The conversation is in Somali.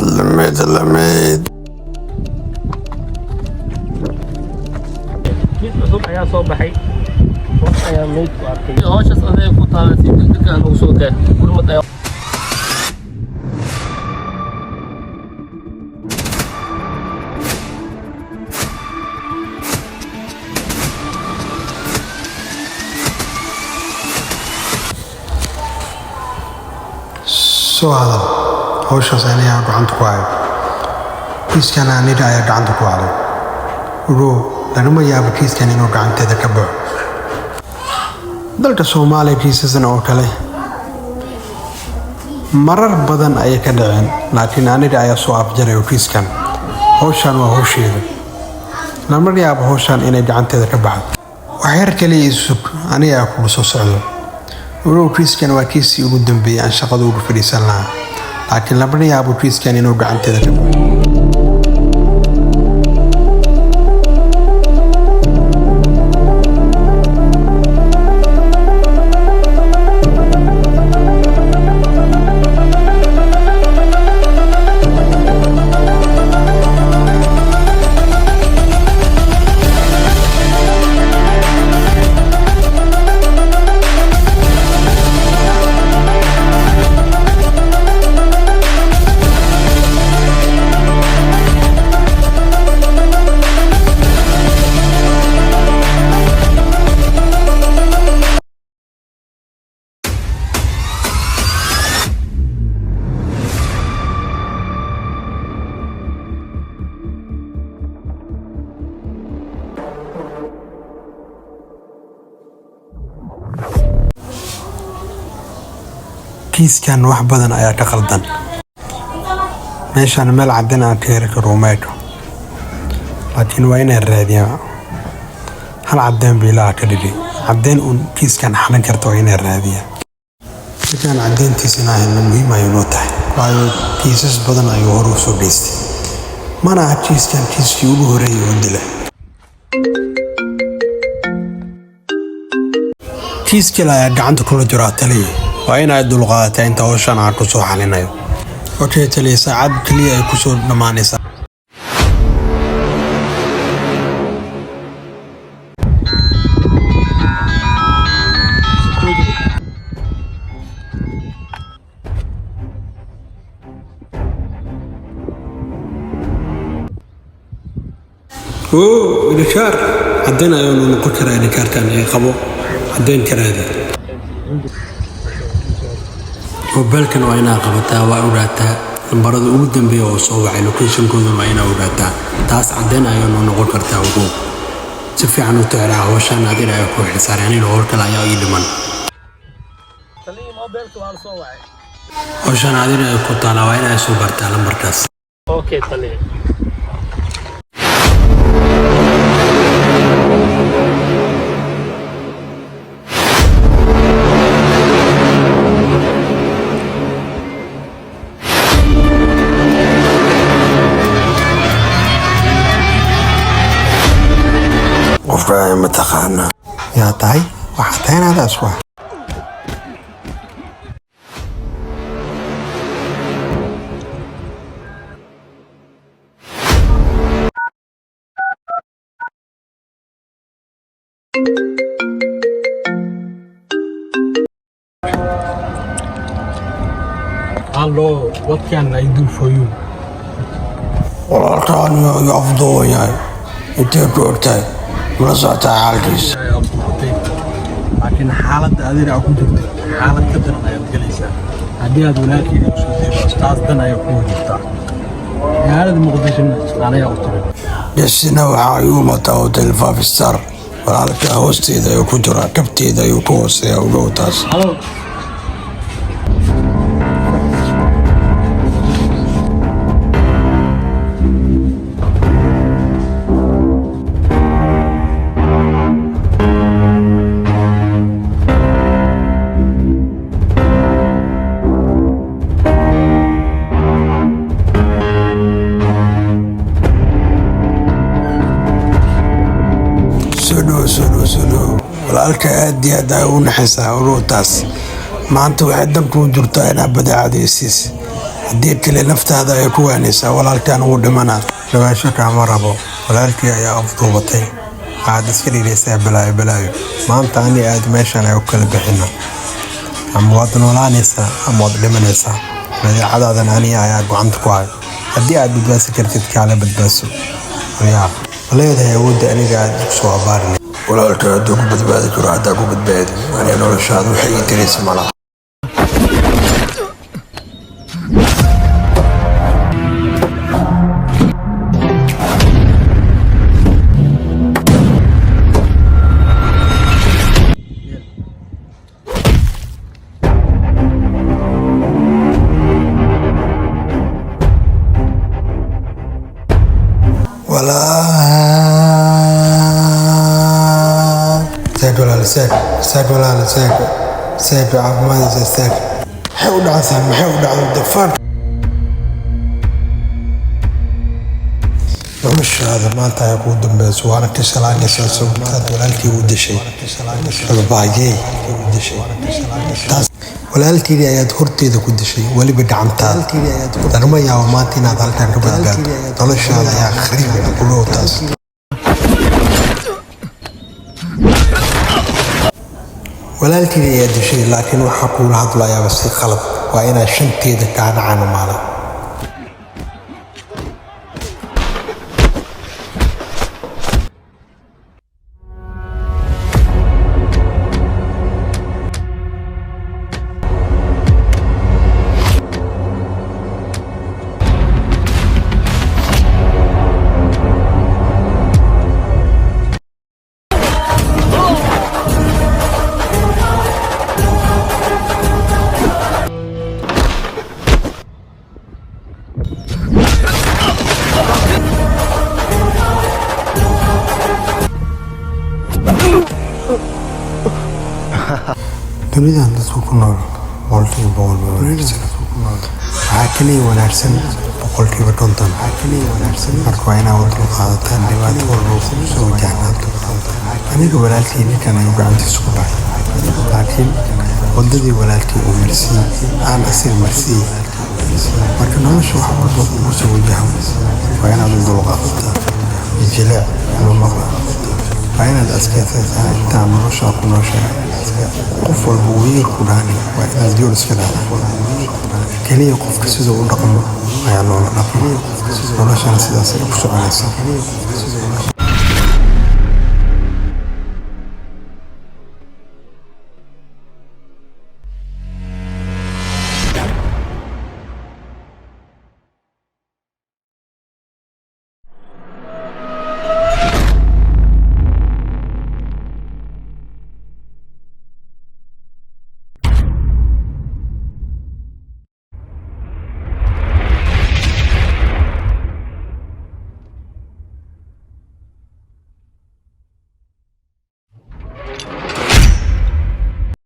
لميت mid cusub ayaa soo baxay wax ayaa meyd ku arkay hawshaas adeeg ku taalan si degdeg ah ugu soo daa gurmad ayaa هذا hawshaas aniga gacanta ku hayo kiiskan aniga ayaa gacanta ku hayo lagama yaabo kiiskan inuu gacanteeda ka baxo dalka Soomaaliya kiisasan oo kale marar badan ayay ka dhaceen laakiin aniga ayaa soo afjaray kiiskan hawshan waa hawsheeda lama yaabo hawshan inay gacanteeda ka baxdo waxyar kaliya isug aniga ku soo socdo kiiskan waa kiisii ugu dambeeyay aan shaqada ugu fadhiisan lahaa laakiin lama yaabo kiiskan inuu gacanteeda ka baxo kiiskan wax badan ayaa ka qaldan meeshan meel cadin aan ka heli karo meedo laakiin waa inay raadiyaan hal cadin bilaa ka dhigi cadin un kiiskan xalin karto waa inay raadiyaan kiiskan cadintiisina ay muhiim ay noo tahay waayo kiisas badan ayuu hor u soo geystay mana kiiskan kiiskii ugu horeeyay oo dilay kiiskii ayaa gacanta kula jira taliye waa inay dulqaadataa inta hawshan aan ku soo xalinayo okay taliye saacad kaliya ay ku soo dhamaanaysaa ريكار عدينا يوم نقول ريكار كان يقبو عدين كرادي وبالكن وأنا قبضتها وأوراتها نبرد أودن بيه وصوّع لوكيشن كذا ما أنا أوراتها تاس عدينا يوم نقول كرتها وقوم سفي عنو تعرى وشان هذه لا يكون حسار يعني لو هرك لا يقدمن وشان هذه لا يكون طالع وين يسوق برتها لمركز أوكي طليق وفراي متخانة يا طاي وحتين هذا أسوأ Hello, what can I do for you? والله كان يفضوا يعني يتبعوا بتاعي منصة عالكيس لكن حالة أدير أكون جبت حالة كدر أنا يبقليسا هدي هذولاك يقصدي أستاذ دنا يكون جبتا هذا المقدس أنا يقصدي يسنا وعيومة أو تلفا في السر ولعلك هوستي إذا يكون جرا كبتي إذا يكون هوستي أو جوتاس سلو walaalka aad iyo aad ay u naxaysaa ururtaas maanta waxay danku jirtaa in abada caadeysiis haddii kale naftaada ay ku waanaysaa walaalkaan ugu dhimanaa dhawaasho kaama rabo walaalkii ayaa afduubatay aad iska dhigaysaa balaayo maanta ani aad meeshan ay u kala bixina ama waad noolaanaysaa ama waad dhimanaysaa badeecadaadan aniga ayaa gacanta ku hayo haddii aad badbaadsan kartid kaala badbaadso yaa leedahay awoodda aniga aad ku soo abaarinay walaalka hadduu ku badbaadi karo haddaa ku badbaadi aniga noloshaada waxay ii tiraysa malaha ساعد عفماني ساعد حاول عسل محاول على الدفار مش هذا ما انت يكون دمبس وانا كسلان يسلسل ولالتي ود شيء باقي ود شيء walaaltii ayaad horteeda ku dishay waliba gacantaada darma yaa maanta inaad halkan ka badbaado noloshaada ayaa khariib ku dhowtaas walaaltii ayaad dishay laakiin waxa kuula hadlayaa si qalad waa inaad shanteeda ka dhacaan maalin dunidan dadku ku nool boqolkiiba waxaa kaliya wanaagsan boqolkiiba 50 marka waa inaad u dulqaadataan dhibaato walba soo wajahnaato aniga walaalkii ninkan ayuu gacantiisa ku dhacay laakiin wadadii walaalkii uu marsiiyey aan asiga marsiiyey marka nolosha wax walba ugu soo wajaho waa inaad u dulqaadataa jilaac ama maqla waa inaad askeysataa intaa noloshaa ku nooshahay qof walba wiil ku dhaani waa inaad joor iska dhacdaa kaliya qofka siduu u dhaqmo ayaa loola dhaqmo noloshana sidaas ay ku soconaysaa